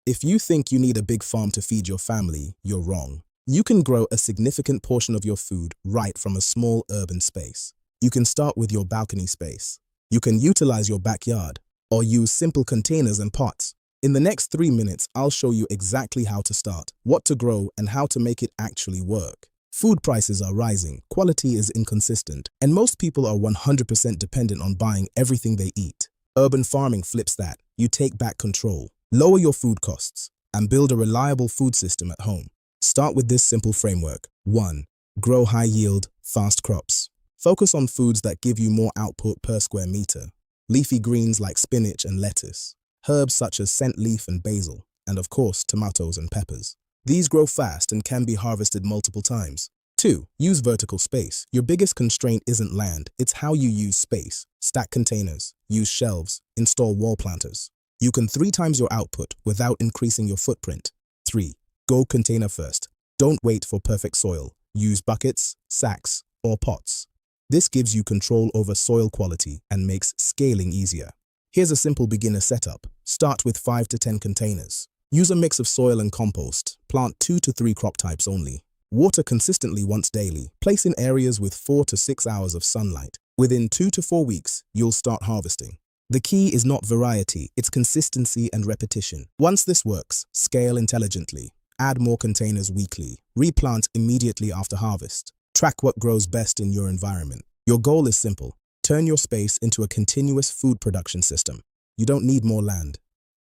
If you think you need a big farm to feed your family, you're wrong. You can grow a significant portion of your food right from a small urban space. You can start with your balcony space. You can utilize your backyard or use simple containers and pots. In the next 3 minutes, I'll show you exactly how to start, what to grow, and how to make it actually work. Food prices are rising, quality is inconsistent, and most people are 100% dependent on buying everything they eat. Urban farming flips that. You take back control, lower your food costs, and build a reliable food system at home. Start with this simple framework. 1. Grow high-yield, fast crops. Focus on foods that give you more output per square meter. Leafy greens like spinach and lettuce. Herbs such as scent leaf and basil, and of course, tomatoes and peppers. These grow fast and can be harvested multiple times. 2. Use vertical space. Your biggest constraint isn't land, it's how you use space. Stack containers, use shelves, install wall planters. You can 3 times your output without increasing your footprint. 3. Go container first. Don't wait for perfect soil. Use buckets, sacks, or pots. This gives you control over soil quality and makes scaling easier. Here's a simple beginner setup. Start with 5 to 10 containers. Use a mix of soil and compost. Plant 2 to 3 crop types only. Water consistently once daily. Place in areas with 4 to 6 hours of sunlight. Within 2 to 4 weeks, you'll start harvesting. The key is not variety, it's consistency and repetition. Once this works, scale intelligently. Add more containers weekly. Replant immediately after harvest. Track what grows best in your environment. Your goal is simple. Turn your space into a continuous food production system. You don't need more land.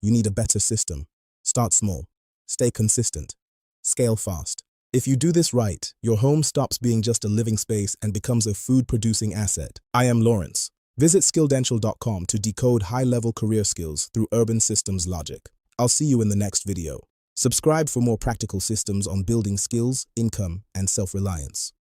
You need a better system. Start small. Stay consistent. Scale fast. If you do this right, your home stops being just a living space and becomes a food-producing asset. I am Lawrence. Visit skilldential.com to decode high-level career skills through urban systems logic. I'll see you in the next video. Subscribe for more practical systems on building skills, income, and self-reliance.